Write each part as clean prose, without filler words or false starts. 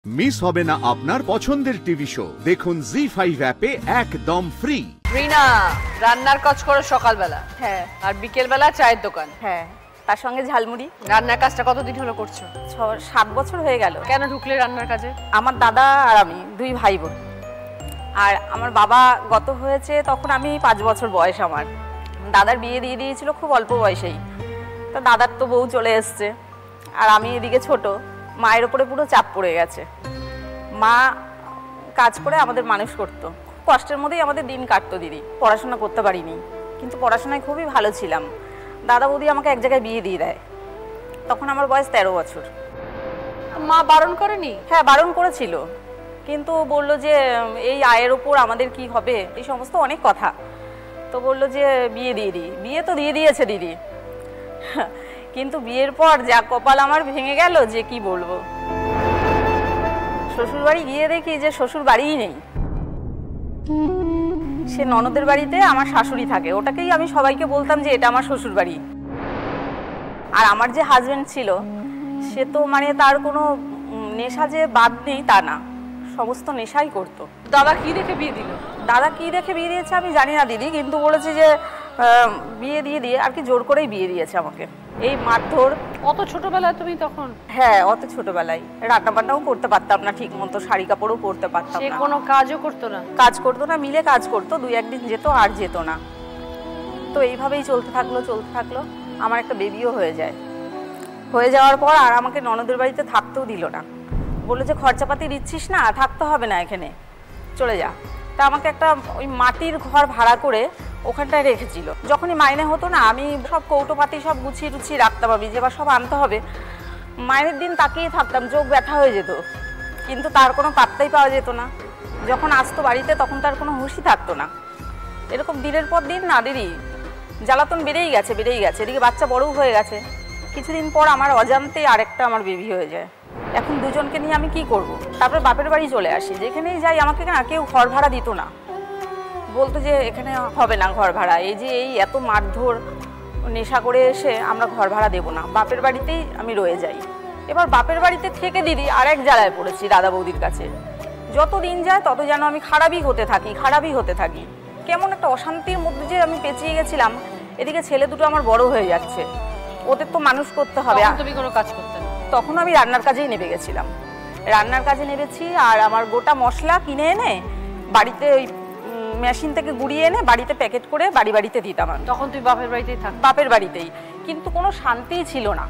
Miss হবে না আপনার পছন্দের টিভি শো, দেখুন জি5 অ্যাপে একদম ফ্রি। রিনা রান্নার কাজ করো সকালবেলা, হ্যাঁ, আর বিকেলবেলা চায়ের দোকান, হ্যাঁ, তার সঙ্গে ঝালমুড়ি। রান্নার কাজটা কতদিন হলো করছো? 7 বছর হয়ে গেল। কেন ঢুকলে রান্নার কাজে? আমার দাদা আর আমি 2 ভাই বোন, আর আমার বাবা গত হয়েছে তখন আমি 5 বছর বয়স। আমার দাদার বিয়ে দিয়ে দিয়েছিল খুব অল্প বয়সেই। তো দাদার তো বউ চলে এসছে, আর আমি এদিকে ছোট, মায়ের ওপরে পুরো চাপ পড়ে গেছে। মা কাজ করে আমাদের মানুষ করতো, খুব কষ্টের মধ্যেই আমাদের দিন কাটতো। দিদি পড়াশোনা করতে পারিনি, কিন্তু পড়াশোনায় খুবই ভালো ছিলাম। দাদা বৌদি আমাকে এক জায়গায় বিয়ে দিয়ে দেয়, তখন আমার বয়স 13 বছর। মা বারণ করেনি? হ্যাঁ, বারণ করেছিল, কিন্তু বলল যে এই আয়ের ওপর আমাদের কি হবে, এই সমস্ত অনেক কথা। তো বলল যে বিয়ে দিয়ে দিই। বিয়ে তো দিয়ে দিয়েছে দিদি, কিন্তু বিয়ের পর যা কপাল আমার ভেঙে গেল যে কি বলবো। শ্বশুর বাড়ি গিয়ে দেখি যে শ্বশুর বাড়িই নেই। সে ননদের বাড়িতে আমার শাশুড়ি থাকে, ওটাকেই আমি সবাইকে বলতাম যে এটা আমার শ্বশুর বাড়ি। আর আমার যে হাজবেন্ড ছিল, সে তো মানে তার কোনো নেশা যে বাদ নেই তা না, সমস্ত নেশাই করতো। দাদা কি দেখে বিয়ে দিল? দাদা কি দেখে বিয়ে দিয়েছে আমি জানি না দিদি, কিন্তু বলেছে যে বিয়ে দিয়ে আর কি জোর করেই বিয়ে দিয়েছে আমাকে। এই মারধর। অত ছোটবেলায় তুমি তখন? হ্যাঁ, অত ছোটবেলায়। রান্না বান্নাও করতে পারতাম না ঠিক মতো, শাড়ি কাপড়ও পরতে পারতাম সে না। কোনো কাজও করতো না? কাজ করতো না, মিলে কাজ করতো, 2-1 দিন যেত আর যেত না। তো এইভাবেই চলতে থাকলো। আমার একটা বেবিও হয়ে যায়। হয়ে যাওয়ার পর আর আমাকে ননদের বাড়িতে থাকতেও দিল না, বললো যে খরচাপাতি দিচ্ছিস না, থাকতে হবে না এখানে, চলে যা। তা আমাকে একটা ওই মাটির ঘর ভাড়া করে ওখানটায় রেখেছিল। যখনই মাইনে হতো না, আমি সব কৌটোপাতি সব গুছিয়ে রাখতাম, আমি যে বা সব আনতে হবে। মাইনের দিন তাকিয়ে থাকতাম, চোখ ব্যথা হয়ে যেত, কিন্তু তার কোনো পাত্তাই পাওয়া যেত না। যখন আসতো বাড়িতে তখন তার কোনো হুঁশই থাকতো না। এরকম দিনের পর দিন না দিদি, জ্বালাতন বেড়েই গেছে। এদিকে বাচ্চা বড়ও হয়ে গেছে। কিছুদিন পর আমার অজান্তেই আরেকটা আমার বেবি হয়ে যায়। এখন দুজনকে নিয়ে আমি কি করব? তারপরে বাপের বাড়ি চলে আসি। যেখানেই যাই আমাকে না কেউ ঘর ভাড়া দিত না, বলতো যে এখানে হবে না ঘর ভাড়া, এই যে এই এত মারধর, নেশা করে এসে আমরা ঘর ভাড়া দেবো না, বাপের বাড়িতেই আমি রয়ে যাই। এবার বাপের বাড়িতে থেকে দিদি আরেক জ্বালায় পড়েছি দাদা বৌদির কাছে। যত দিন যায় তত যেন আমি খারাপই হতে থাকি। কেমন একটা অশান্তির মধ্যে যে আমি পেঁচিয়ে গেছিলাম। এদিকে ছেলে দুটো আমার বড় হয়ে যাচ্ছে, ওদের তো মানুষ করতে হবে। তুমি কোনো কাজ করতে না? তখন আমি রান্নার কাজেই নেমে গেছিলাম, রান্নার কাজে নেমেছি। আর আমার গোটা মশলা কিনে এনে বাড়িতে ওই মেশিন থেকে গুঁড়িয়ে এনে বাড়িতে প্যাকেট করে বাড়িতে দিতাম। তখন তুই বাপের বাড়িতেই থাক? বাপের বাড়িতেই, কিন্তু কোনো শান্তিই ছিল না।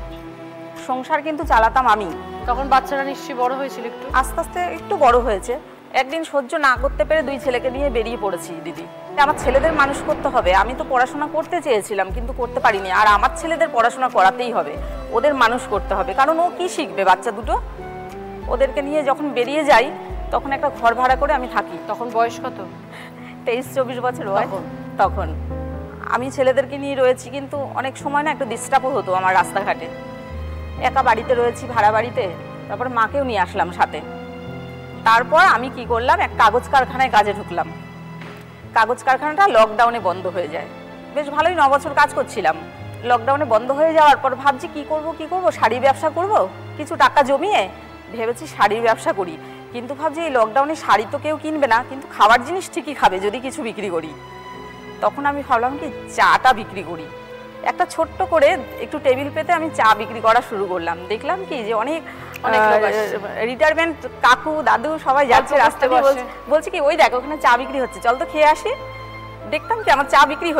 সংসার কিন্তু চালাতাম আমি। তখন বাচ্চারা নিশ্চয়ই বড় হয়েছিল একটু? আস্তে আস্তে একটু বড় হয়েছে। একদিন সহ্য না করতে পেরে 2 ছেলেকে নিয়ে বেরিয়ে পড়েছি দিদি। আমার ছেলেদের মানুষ করতে হবে। আমি তো পড়াশোনা করতে চেয়েছিলাম, কিন্তু করতে পারিনি। আর আমার ছেলেদের পড়াশোনা করাতেই হবে, ওদের মানুষ করতে হবে, কারণ ও কি শিখবে বাচ্চা দুটো। ওদেরকে নিয়ে যখন বেরিয়ে যাই তখন একটা ঘর ভাড়া করে আমি থাকি। তখন বয়স কত? 23-24 বছর বয়স তখন। আমি ছেলেদেরকে নিয়ে রয়েছি, কিন্তু অনেক সময় না একটু ডিস্টার্বও হতো আমার রাস্তাঘাটে। একা বাড়িতে রয়েছি, ভাড়া বাড়িতে। তারপর মাকেও নিয়ে আসলাম সাথে। তারপর আমি কি করলাম, এক কাগজ কারখানায় কাজে ঢুকলাম। কাগজ কারখানাটা লকডাউনে বন্ধ হয়ে যায়। বেশ ভালোই 9 বছর কাজ করছিলাম। লকডাউনে বন্ধ হয়ে যাওয়ার পর ভাবছি কি করব, শাড়ির ব্যবসা করব। কিছু টাকা জমিয়ে ভেবেছি শাড়ির ব্যবসা করি, কিন্তু ভাবছি এই লকডাউনে শাড়ি তো কেউ কিনবে না, কিন্তু খাবার জিনিস ঠিকই খাবে যদি কিছু বিক্রি করি। তখন আমি ভাবলাম কি চাটা বিক্রি করি। একটা ছোট্ট করে একটু টেবিল পেতে আমি চা বিক্রি করা শুরু করলাম। দেখলাম কি যে অনেক রিটায়ারমেন্ট কাকু দাদু সবাই যাচ্ছে রাস্তা দিয়ে, বলছে কি ওই দেখ ওখানে চা বিক্রি হচ্ছে, চল তো খেয়ে আসি। দেখতাম কি আমার চা বিক্রি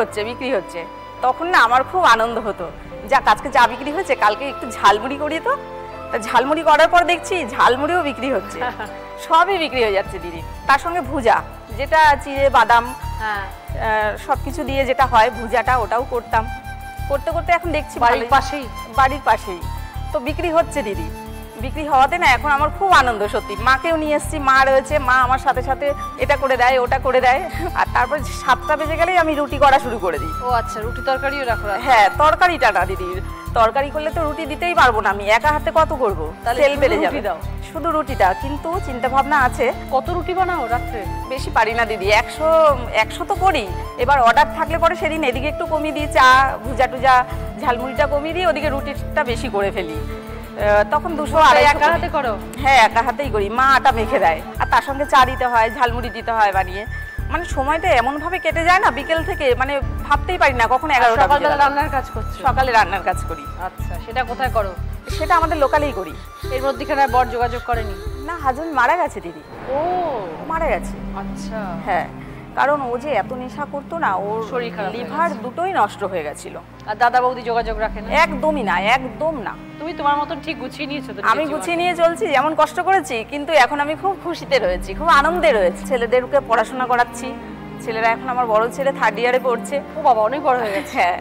হচ্ছে। তখন না আমার খুব আনন্দ হতো, যাক আজকে চা বিক্রি হচ্ছে, কালকে একটু ঝালমুড়ি করি। তো ঝালমুড়ি করার পর দেখছি ঝালমুড়িও বিক্রি হচ্ছে, সবই বিক্রি হয়ে যাচ্ছে দিদি। তার সঙ্গে ভুজা, যেটা চিড়ে বাদাম সবকিছু দিয়ে যেটা হয় ভুজাটা, ওটাও করতাম। করতে এখন দেখছি বাড়ির পাশেই তো বিক্রি হচ্ছে দিদি। বিক্রি হওয়াতে না এখন আমার খুব আনন্দ সত্যি। মাকেও নিয়ে এসেছি, মা রয়েছে, মা আমার সাথে সাথে এটা করে দেয় ওটা করে দেয়। আর তারপর 7টা বেজে গেলেই আমি রুটি করা শুরু করে দিই। ও আচ্ছা, রুটি তরকারিও রাখো? হ্যাঁ, তরকারিটা না দিদি, তরকারি করলে তো রুটি দিতেই পারবো না, আমি একা হাতে কত করবো, তেল বেড়ে যাবে। শুধু রুটিটা, কিন্তু চিন্তা ভাবনা আছে। কত রুটি বানাও রাত্রে? বেশি পারি না দিদি, 100 তো করি। এবার অর্ডার থাকলে পরে সেদিন এদিকে একটু কমিয়ে দিই, চা ভুজা টুজা ঝালমুড়িটা কমিয়ে দিই, ওদিকে রুটিটা বেশি করে ফেলি। তখন 200 একা 250 হাতে করো? হ্যাঁ, একা হাতেই করি। মা আটা মেখে দেয়, আর তার সঙ্গে চা দিতে হয়, ঝালমুড়ি দিতে হয় বানিয়ে। মানে সময়টা এমন ভাবে কেটে যায় না, বিকেল থেকে মানে ভাবতেই পারি না কখন 11টা বাজে। সকালবেলা রান্নার কাজ করছো? সকালে রান্নার কাজ করি। আচ্ছা, সেটা কোথায় করো? সেটা আমাদের লোকালেই করি। এর মধ্যেখানে বর যোগাযোগ করেনি? না, হাজবেন্ড মারা গেছে দিদি। ও মারা গেছে। আচ্ছা। হ্যাঁ, কারণ ও যে এত নেশা করতো না, ওর শরীর খারাপ হয়ে লিভার গেছে। দুটোই নষ্ট হয়ে গেছিল। আর দাদা বৌদি যোগাযোগ রাখে না? একদমই না, একদম না। তুমি তোমার মতন ঠিক গুছিয়ে নিয়েছো তো? আমি গুছিয়ে নিয়ে চলছি, যেমন কষ্ট করেছি, কিন্তু এখন আমি খুব খুশিতে রয়েছি, খুব আনন্দে রয়েছি। ছেলেদেরকে পড়াশোনা করাচ্ছি। ছেলেরা এখন, আমার বড় ছেলে 3rd ইয়ারে পড়ছে। ও বাবা, অনেক বড় হয়ে গেছে। হ্যাঁ,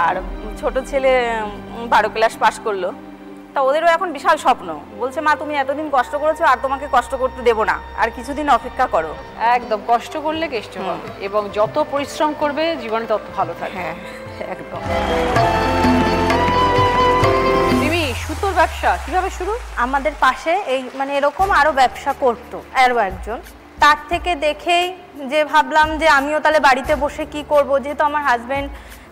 আর ছোট ছেলে 12 ক্লাস পাশ করলো। তা ওদেরও এখন বিশাল স্বপ্ন। বলছে, মা তুমি এতদিন কষ্ট করেছো, আর তোমাকে কষ্ট করতে দেবো না, আর কিছুদিন অপেক্ষা করো। একদম, কষ্ট করলে কেষ্ট হবে, এবং যত পরিশ্রম করবে জীবনে তত ভালো থাকবে। হ্যাঁ, একদম। তুমি সুতোর ব্যবসা কিভাবে শুরু? আমাদের পাশে এই মানে এরকম আরো ব্যবসা করতো আরো একজন, তার থেকে দেখেই যে ভাবলাম যে আমিও তাহলে বাড়িতে বসে কি করব, যেহেতু আমার হাজবেন্ড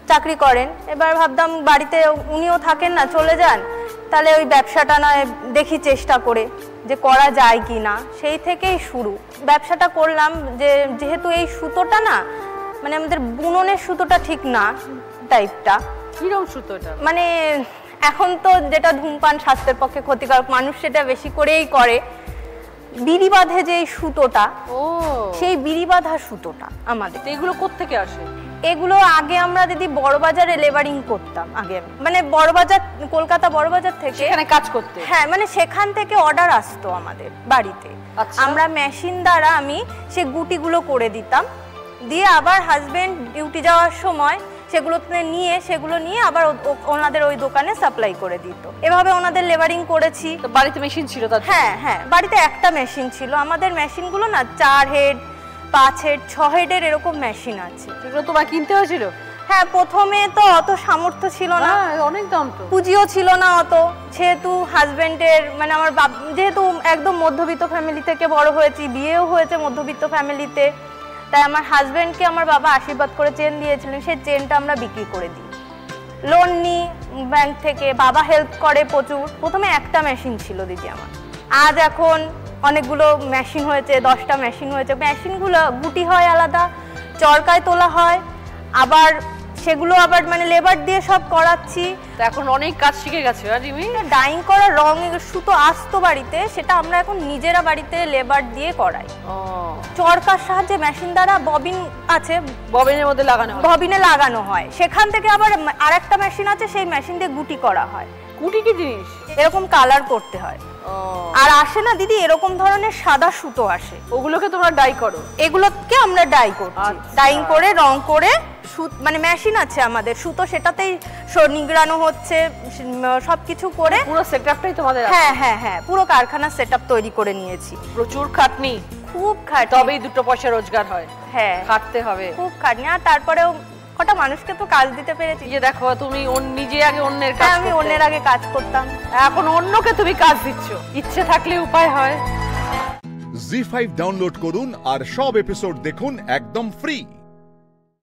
চাকরি করেন। এবার ভাবলাম বাড়িতে উনিও থাকেন না, চলে যান, তাহলে ওই ব্যবসাটা না দেখি চেষ্টা করে যে করা যায় কি না। সেই থেকেই শুরু ব্যবসাটা করলাম। যে যেহেতু এই সুতোটা না মানে আমাদের বুননের সুতোটা ঠিক না টাইপটা, কিরকম সুতো এটা? মানে এখন তো যেটা ধূমপান স্বাস্থ্যের পক্ষে ক্ষতিকারক, মানুষ সেটা বেশি করেই করে। বিড়ি বাঁধে যে এই সুতোটা, ও সেই বিড়ি বাঁধা সুতোটা আমাদের। তো এগুলো কোত্থেকে আসে? এগুলো আগে আমরা দিদি বড়বাজারে লেবারিং করতাম আগে, মানে বড়বাজার, কলকাতা বড়বাজার থেকে। এখানে কাজ করতে? হ্যাঁ, মানে সেখান থেকে অর্ডার আসতো আমাদের বাড়িতে। আচ্ছা। আমরা মেশিন দ্বারা আমি সে গুটিগুলো করে দিতাম, দিয়ে আবার হাজবেন্ড ডিউটি যাওয়ার সময় সেগুলো নিয়ে আবার ওনাদের ওই দোকানে সাপ্লাই করে দিত। এভাবে ওনাদের লেবারিং করেছি। তো বাড়িতে মেশিন ছিল তার? হ্যাঁ হ্যাঁ, বাড়িতে একটা মেশিন ছিল। আমাদের মেশিনগুলো না 4 হেড, 5 হেড, 6 হেডের এরকম মেশিন আছে। এগুলো তোমার কিনতে হয়েছিল? হ্যাঁ, প্রথমে তো অত সামর্থ্য ছিল না, অনেক দাম তো, পুঁজিও ছিল না অত। যেহেতু হাজবেন্ডের মানে আমার যেহেতু একদম মধ্যবিত্ত ফ্যামিলি থেকে বড় হয়েছি, বিয়েও হয়েছে মধ্যবিত্ত ফ্যামিলিতে, তাই আমার হাজবেন্ডকে আমার বাবা আশীর্বাদ করে চেন দিয়েছিলেন, সেই চেনটা আমরা বিক্রি করে দিই। লোন নিই ব্যাংক থেকে, বাবা হেল্প করে প্রচুর। প্রথমে একটা মেশিন ছিল দিদি আমার, আজ এখন অনেকগুলো মেশিন হয়েছে, 10টা মেশিন হয়েছে। মেশিনগুলো গুটি হয় আলাদা, চরকায় তোলা হয়, আবার সেগুলো আবার মানে লেবার দিয়ে সব করাচ্ছি। তো এখন অনেক কাজ শিখে গেছে। আর তুমি ডাইং করা, রং সুতো আসতো বাড়িতে, সেটা আমরা এখন নিজেরা বাড়িতে লেবার দিয়ে করাই। চরকার সাহায্যে মেশিন দ্বারা ববিন আছে, ববিনের মধ্যে লাগানো হয়? ববিনে লাগানো হয়। সেখান থেকে আবার আরেকটা মেশিন আছে, সেই মেশিন দিয়ে গুটি করা হয়। গুটি কি জিনিস? এরকম কালার করতে হয়। আর আসে না দিদি এরকম ধরনের সাদা সুতো আসে, ওগুলোকে তোমরা ডাই করো? এগুলোকে আমরা ডাই করছি। ডাইং করে রং করে মানে মেশিন আছে আমাদের সুতো, সেটাতেই নিগড়ানো হচ্ছে সবকিছু করে। পুরো সেটআপটাই তোমাদের? হ্যাঁ হ্যাঁ হ্যাঁ, পুরো কারখানার সেটআপ তৈরি করে নিয়েছি। প্রচুর খাটনি? খুব খাটনি, তবেই 2 পয়সা রোজগার হয়। হ্যাঁ, খাটতে হবে, খুব খাটনি। আর তারপরেও কটা মানুষকে তো কাজ দিতে পেরেছি। যে দেখো তুমি নিজে আগে অন্যের কাজ, আমি অন্যের আগে কাজ করতাম, এখন অন্যকে তুমি কাজ দিচ্ছ। ইচ্ছে থাকলে উপায় হয়। জি5 ডাউনলোড করুন আর সব এপিসোড দেখুন একদম ফ্রি।